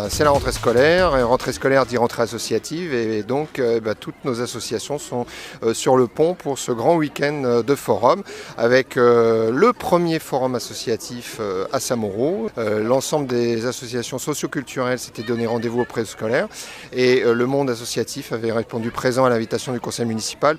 c'est la rentrée scolaire. Et rentrée scolaire dit rentrée associative. Et donc, toutes nos associations sont sur le pont pour ce grand week-end de forum avec le premier forum associatif à Samouraud. L'ensemble des associations socio-culturelles s'étaient donné rendez-vous au préscolaire et le monde associatif avait répondu présent à l'invitation du conseil municipal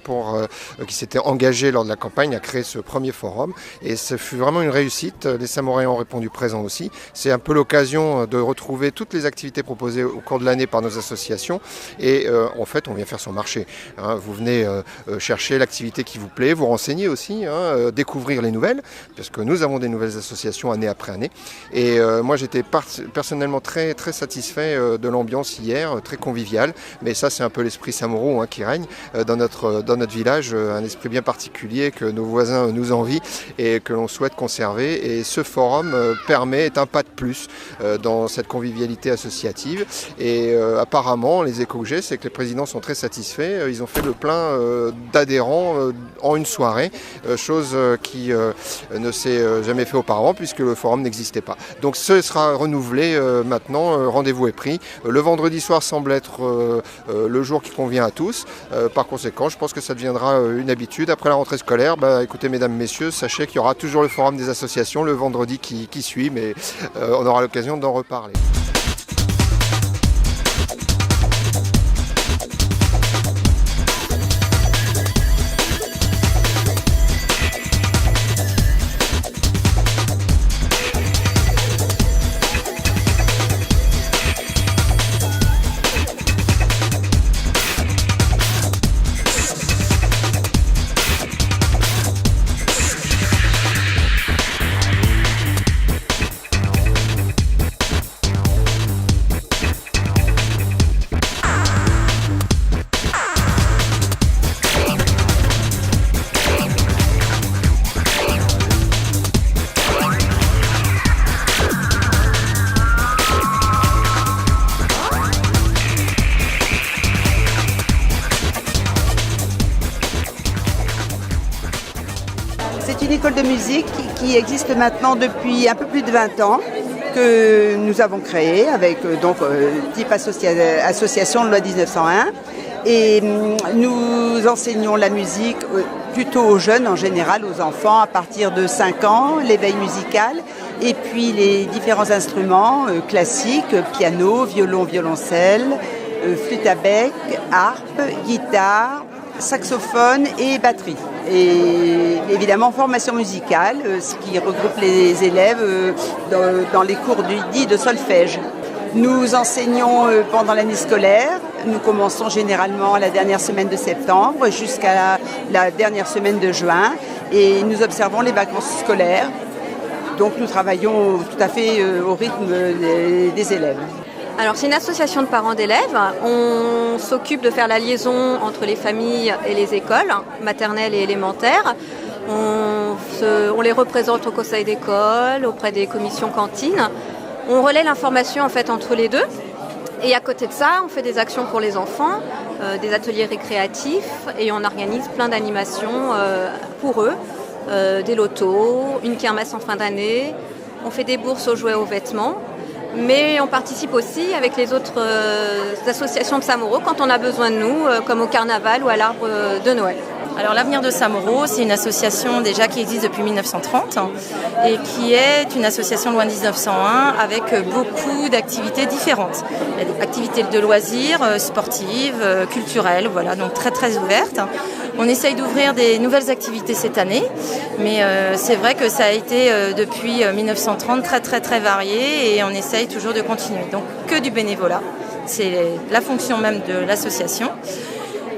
qui s'était engagé lors de la campagne à créer ce premier forum. Et ce fut vraiment une réussite. Les Samouraïens ont répondu présent aussi. C'est un peu l'occasion de retrouver toutes les activités proposées au cours de l'année par nos associations. Et en fait, on vient faire son marché. Vous venez chercher l'activité qui vous plaît, vous renseigner aussi, découvrir les nouvelles, parce que nous avons des nouvelles associations année après année. Et moi, j'étais personnellement très, très satisfait de l'ambiance hier, très conviviale. Mais ça, c'est un peu l'esprit Samouraud qui règne dans notre village, un esprit bien particulier que nos voisins nous envient et que l'on souhaite conserver. Et ce forum est un pas de plus dans cette convivialité associative. Et apparemment, les échos que j'ai, c'est que les présidents sont très satisfaits. Ils ont fait le plein d'adhérents en une soirée, chose qui ne s'est jamais fait auparavant puisque le forum n'existait pas. Donc ce sera renouvelé maintenant, rendez-vous est pris. Le vendredi soir semble être le jour qui convient à tous. Par conséquent, je pense que ça deviendra une habitude. Après la rentrée scolaire, écoutez mesdames, messieurs, sachez qu'il y aura toujours le forum des associations le vendredi qui suit, mais on aura l'occasion d'en reparler. C'est une école de musique qui existe maintenant depuis un peu plus de 20 ans, que nous avons créée avec type association de loi 1901. Et nous enseignons la musique plutôt aux jeunes en général, aux enfants à partir de 5 ans, l'éveil musical et puis les différents instruments classiques, piano, violon, violoncelle, flûte à bec, harpe, guitare, saxophone et batterie. Et évidemment formation musicale, ce qui regroupe les élèves dans les cours dits de solfège. Nous enseignons pendant l'année scolaire. Nous commençons généralement la dernière semaine de septembre jusqu'à la dernière semaine de juin et nous observons les vacances scolaires. Donc nous travaillons tout à fait au rythme des élèves. Alors c'est une association de parents d'élèves. On s'occupe de faire la liaison entre les familles et les écoles, maternelles et élémentaires. On les représente au conseil d'école, auprès des commissions cantines. On relaie l'information en fait entre les deux. Et à côté de ça, on fait des actions pour les enfants, des ateliers récréatifs et on organise plein d'animations pour eux, des lotos, une kermesse en fin d'année. On fait des bourses aux jouets, aux vêtements. Mais on participe aussi avec les autres associations de Samouraud quand on a besoin de nous, comme au carnaval ou à l'arbre de Noël. Alors l'Avenir de Samouraud, c'est une association déjà qui existe depuis 1930 et qui est une association de loi 1901 avec beaucoup d'activités différentes. Il y a des activités de loisirs, sportives, culturelles, voilà, donc très très ouvertes. On essaye d'ouvrir des nouvelles activités cette année, mais c'est vrai que ça a été depuis 1930 très très très varié et on essaye toujours de continuer. Donc que du bénévolat, c'est la fonction même de l'association.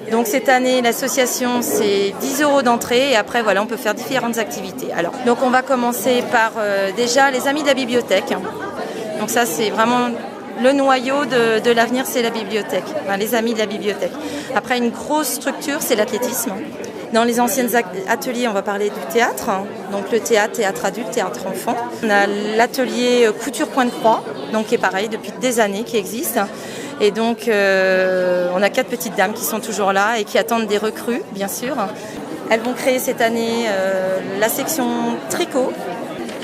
Donc cette année, l'association, c'est 10 € d'entrée et après, voilà, on peut faire différentes activités. Alors, donc on va commencer par déjà les amis de la bibliothèque. Donc ça, c'est vraiment le noyau de l'avenir, c'est la bibliothèque, enfin, les amis de la bibliothèque. Après, une grosse structure, c'est l'athlétisme. Dans les anciennes ateliers, on va parler du théâtre. Donc le théâtre adulte, théâtre enfant. On a l'atelier couture point de croix, donc qui est pareil depuis des années, qui existe. Et donc, on a 4 petites dames qui sont toujours là et qui attendent des recrues, bien sûr. Elles vont créer cette année la section tricot.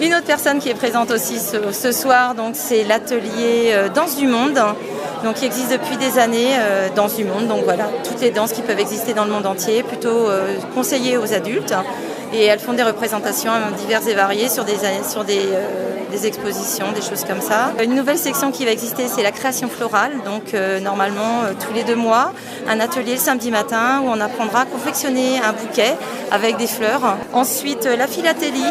Une autre personne qui est présente aussi ce soir, donc c'est l'atelier Danse du Monde, donc qui existe depuis des années, Danse du Monde. Donc voilà, toutes les danses qui peuvent exister dans le monde entier, plutôt conseillées aux adultes. Et elles font des représentations diverses et variées sur des expositions, des choses comme ça. Une nouvelle section qui va exister, c'est la création florale. Donc normalement, tous les 2 mois, un atelier le samedi matin où on apprendra à confectionner un bouquet avec des fleurs. Ensuite, la philatélie.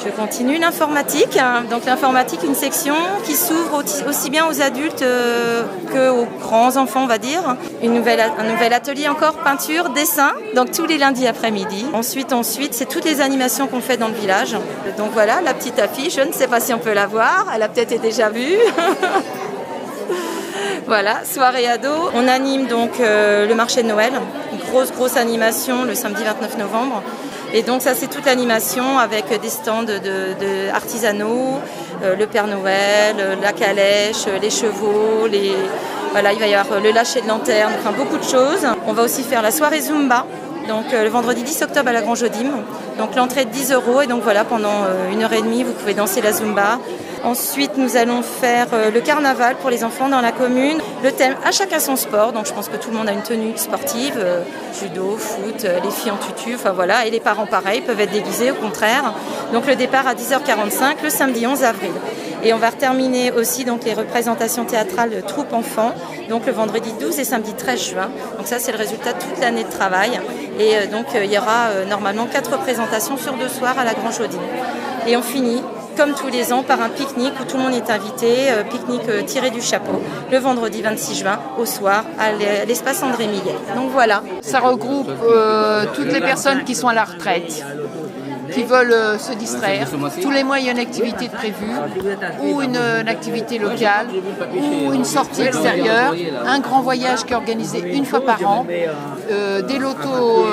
Je continue l'informatique. Donc l'informatique, une section qui s'ouvre aussi bien aux adultes qu'aux grands enfants, on va dire. Un nouvel atelier encore, peinture, dessin. Donc tous les lundis après-midi. Ensuite, c'est toutes les animations qu'on fait dans le village. Donc voilà, la petite affiche, je ne sais pas si on peut la voir, elle a peut-être été déjà vue. Voilà, soirée ado. On anime donc le marché de Noël, une grosse animation le samedi 29 novembre. Et donc ça c'est toute l'animation avec des stands de artisanaux, le Père Noël, la calèche, les chevaux, voilà, il va y avoir le lâcher de lanterne, enfin beaucoup de choses. On va aussi faire la soirée Zumba. Donc le vendredi 10 octobre à la Grange Audim. Donc l'entrée de 10 € et donc voilà, pendant 1h30 vous pouvez danser la Zumba. Ensuite nous allons faire le carnaval pour les enfants dans la commune. Le thème à chacun son sport, donc je pense que tout le monde a une tenue sportive, judo, foot, les filles en tutu, enfin voilà, et les parents pareil peuvent être déguisés au contraire. Donc le départ à 10h45 le samedi 11 avril. Et on va terminer aussi donc les représentations théâtrales de troupes enfants, donc le vendredi 12 et samedi 13 juin. Donc ça c'est le résultat de toute l'année de travail. Et donc il y aura normalement 4 représentations sur 2 soirs à la Grange Audim. Et on finit, comme tous les ans, par un pique-nique où tout le monde est invité, pique-nique tiré du chapeau, le vendredi 26 juin au soir à l'espace André Millet. Donc voilà. Ça regroupe toutes les personnes qui sont à la retraite, qui veulent se distraire. Tous les mois, il y a une activité de prévue, ou une activité locale, ou une sortie extérieure, un grand voyage qui est organisé une fois par an, des lotos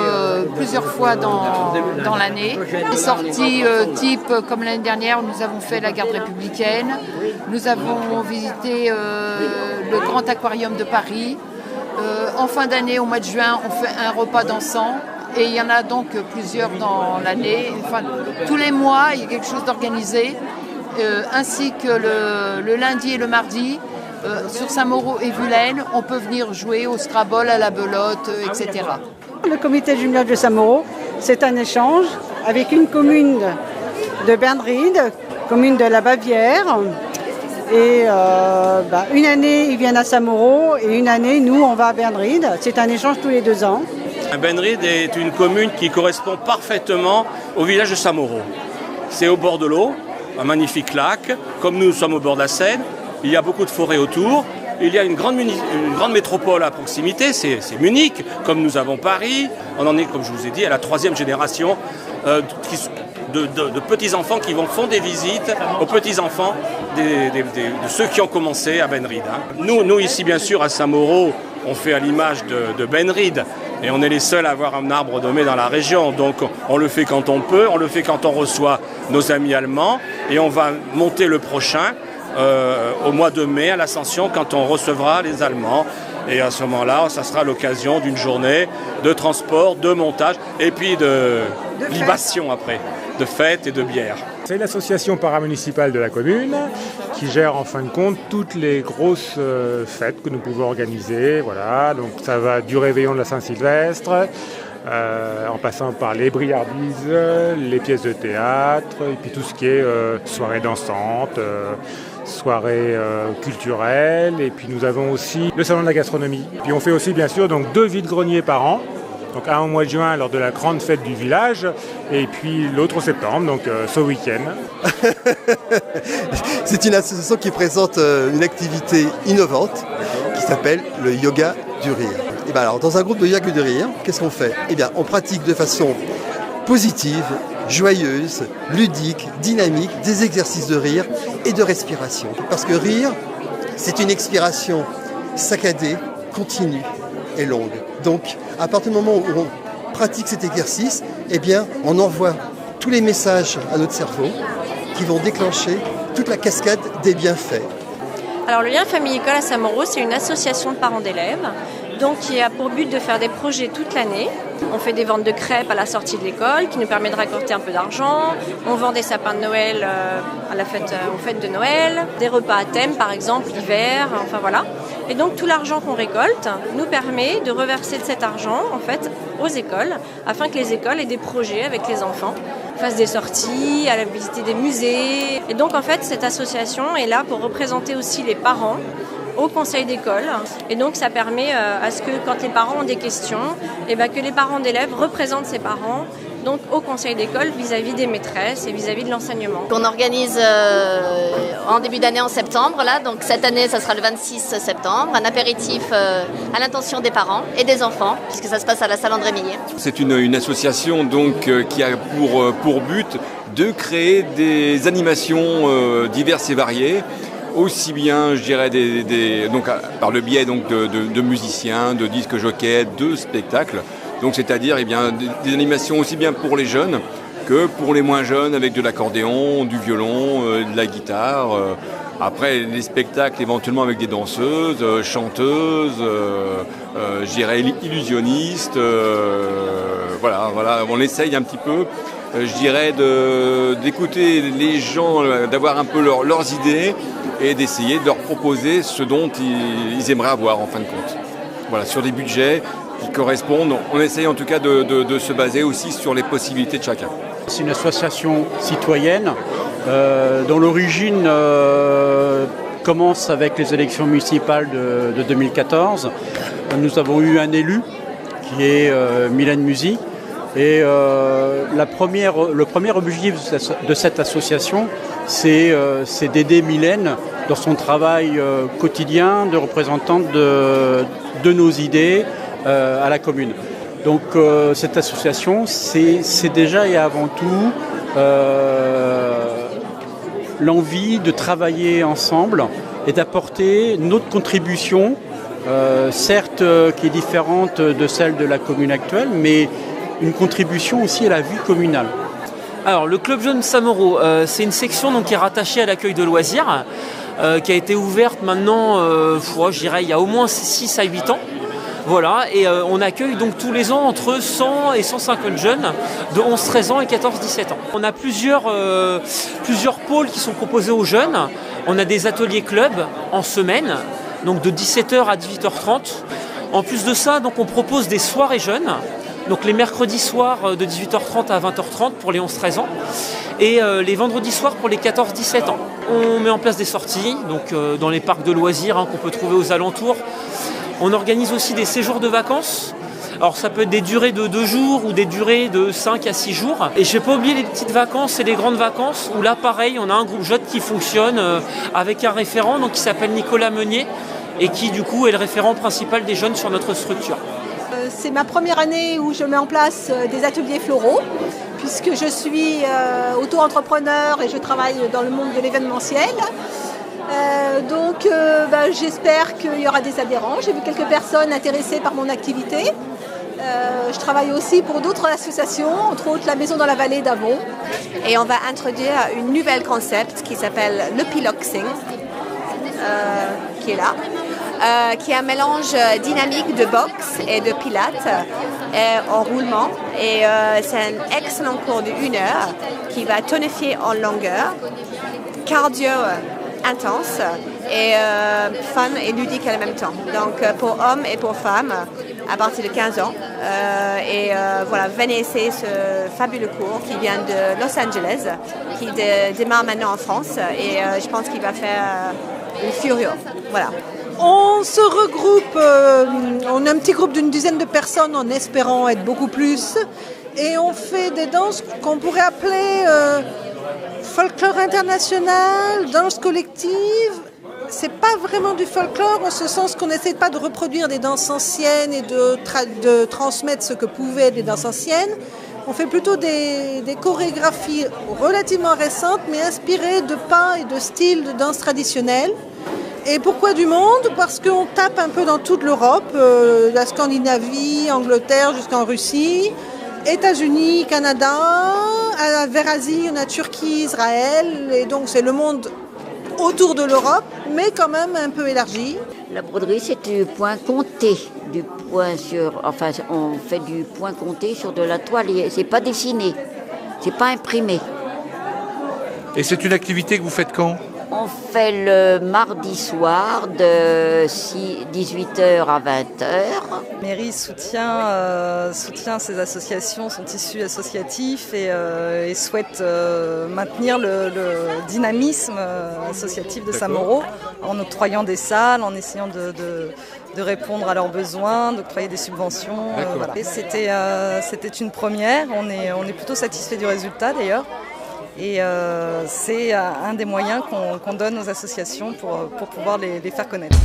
plusieurs fois dans l'année, des sorties type comme l'année dernière où nous avons fait la garde républicaine, nous avons visité le grand aquarium de Paris. En fin d'année, au mois de juin, on fait un repas dansant. Et il y en a donc plusieurs dans l'année. Enfin, tous les mois, il y a quelque chose d'organisé, ainsi que le lundi et le mardi, sur Saint-Mauro et Vulaine, on peut venir jouer au Scrabble, à la belote, etc. Le comité de jumelage de Saint-Mauro, c'est un échange avec une commune de Bernried, commune de la Bavière. Et une année, ils viennent à Saint-Mauro et une année, nous, on va à Bernried. C'est un échange tous les 2 ans. Bernried est une commune qui correspond parfaitement au village de Saint-Mauro. C'est au bord de l'eau, un magnifique lac. Comme nous sommes au bord de la Seine, il y a beaucoup de forêts autour. Il y a une grande métropole à proximité, c'est Munich, comme nous avons Paris. On en est, comme je vous ai dit, à la 3e génération de petits-enfants qui font des visites aux petits-enfants de ceux qui ont commencé à Bernried. Nous, ici, bien sûr, à Saint-Mauro, on fait à l'image de Bernried. Et on est les seuls à avoir un arbre nommé dans la région. Donc on le fait quand on peut, on le fait quand on reçoit nos amis allemands. Et on va monter le prochain au mois de mai à l'Ascension quand on recevra les Allemands. Et à ce moment-là, ça sera l'occasion d'une journée de transport, de montage et puis de libation après, de fêtes et de bière. C'est l'association paramunicipale de la commune qui gère en fin de compte toutes les grosses fêtes que nous pouvons organiser. Voilà, donc ça va du réveillon de la Saint-Sylvestre, en passant par les briardises, les pièces de théâtre, et puis tout ce qui est soirée dansante, soirée culturelle, et puis nous avons aussi le salon de la gastronomie. Puis on fait aussi bien sûr donc 2 vide-greniers par an. Donc un au mois de juin lors de la grande fête du village et puis l'autre au septembre, donc ce week-end. C'est une association qui présente une activité innovante qui s'appelle le yoga du rire. Et bien alors dans un groupe de yoga du rire, qu'est-ce qu'on fait ? Eh bien on pratique de façon positive, joyeuse, ludique, dynamique, des exercices de rire et de respiration. Parce que rire, c'est une expiration saccadée, continue et longue. Donc, à partir du moment où on pratique cet exercice, eh bien, on envoie tous les messages à notre cerveau qui vont déclencher toute la cascade des bienfaits. Alors, le lien famille-école à Saint-Mauro, c'est une association de parents d'élèves donc qui a pour but de faire des projets toute l'année. On fait des ventes de crêpes à la sortie de l'école qui nous permet de récolter un peu d'argent. On vend des sapins de Noël aux fêtes de Noël, des repas à thème par exemple l'hiver, enfin voilà. Et donc tout l'argent qu'on récolte nous permet de reverser de cet argent en fait aux écoles afin que les écoles aient des projets avec les enfants, fassent des sorties, aller visiter des musées. Et donc en fait cette association est là pour représenter aussi les parents au conseil d'école. Et donc ça permet à ce que quand les parents ont des questions, que les parents d'élèves représentent ces parents donc au conseil d'école vis-à-vis des maîtresses et vis-à-vis de l'enseignement. On organise en début d'année en septembre, là, donc cette année ça sera le 26 septembre, un apéritif à l'intention des parents et des enfants, puisque ça se passe à la salle André Millet. C'est une association donc, qui a pour but de créer des animations diverses et variées, aussi bien, je dirais, donc, par le biais donc, de musiciens, de disques jockeys, de spectacles. Donc, c'est-à-dire des animations aussi bien pour les jeunes que pour les moins jeunes, avec de l'accordéon, du violon, de la guitare. Après, les spectacles éventuellement avec des danseuses, chanteuses, je dirais illusionnistes. Voilà, on essaye un petit peu, je dirais, d'écouter les gens, d'avoir un peu leurs idées et d'essayer de leur proposer ce dont ils aimeraient avoir en fin de compte. Voilà, sur des budgets qui correspondent. On essaye en tout cas de se baser aussi sur les possibilités de chacun. C'est une association citoyenne dont l'origine commence avec les élections municipales de 2014. Nous avons eu un élu qui est Mylène Musy. Et le premier objectif de cette association, c'est d'aider Mylène dans son travail quotidien de représentante de nos idées à la commune. Donc cette association, c'est déjà et avant tout l'envie de travailler ensemble et d'apporter notre contribution, certes qui est différente de celle de la commune actuelle, mais une contribution aussi à la vie communale. Alors le Club Jeune Samoro, c'est une section donc, qui est rattachée à l'accueil de loisirs, qui a été ouverte maintenant, je dirais, il y a au moins 6 à 8 ans. Voilà, et on accueille donc tous les ans entre 100 et 150 jeunes de 11-13 ans et 14-17 ans. On a plusieurs pôles qui sont proposés aux jeunes. On a des ateliers clubs en semaine, donc de 17h à 18h30. En plus de ça, donc, on propose des soirées jeunes. Donc les mercredis soirs de 18h30 à 20h30 pour les 11-13 ans et les vendredis soirs pour les 14-17 ans. On met en place des sorties donc, dans les parcs de loisirs qu'on peut trouver aux alentours. On organise aussi des séjours de vacances. Alors ça peut être des durées de 2 jours ou des durées de 5 à 6 jours. Et je ne vais pas oublier les petites vacances et les grandes vacances où là pareil on a un groupe jeune qui fonctionne avec un référent donc, qui s'appelle Nicolas Meunier et qui du coup est le référent principal des jeunes sur notre structure. C'est ma première année où je mets en place des ateliers floraux, puisque je suis auto-entrepreneur et je travaille dans le monde de l'événementiel. Donc j'espère qu'il y aura des adhérents. J'ai vu quelques personnes intéressées par mon activité. Je travaille aussi pour d'autres associations, entre autres la Maison dans la Vallée d'Avon. Et on va introduire une nouvelle concept qui s'appelle le piloxing, qui est là. Qui est un mélange dynamique de boxe et de pilates en roulement. Et c'est un excellent cours de 1 heure qui va tonifier en longueur, cardio intense et fun et ludique à la même temps. Donc pour hommes et pour femmes à partir de 15 ans. Voilà, venez essayer ce fabuleux cours qui vient de Los Angeles, qui démarre maintenant en France et je pense qu'il va faire une fureur. Voilà. On se regroupe, on a un petit groupe d'une dizaine de personnes en espérant être beaucoup plus. Et on fait des danses qu'on pourrait appeler folklore international, danse collective. C'est pas vraiment du folklore en ce sens qu'on n'essaie pas de reproduire des danses anciennes et de transmettre ce que pouvaient des danses anciennes. On fait plutôt des chorégraphies relativement récentes mais inspirées de pas et de styles de danse traditionnelle. Et pourquoi du monde ? Parce qu'on tape un peu dans toute l'Europe, la Scandinavie, Angleterre jusqu'en Russie, États-Unis, Canada, vers Asie, on a Turquie, Israël, et donc c'est le monde autour de l'Europe, mais quand même un peu élargie. La broderie, c'est du point compté, on fait du point compté sur de la toile. C'est pas dessiné, c'est pas imprimé. Et c'est une activité que vous faites quand ? On fait le mardi soir de 18h à 20h. La mairie soutient ces associations, son tissu associatif et souhaite maintenir le dynamisme associatif de Saint-Mauro en octroyant des salles, en essayant de répondre à leurs besoins, d'octroyer des subventions. Voilà. C'était une première, on est plutôt satisfait du résultat d'ailleurs. Et c'est un des moyens qu'on donne aux associations pour pouvoir les faire connaître.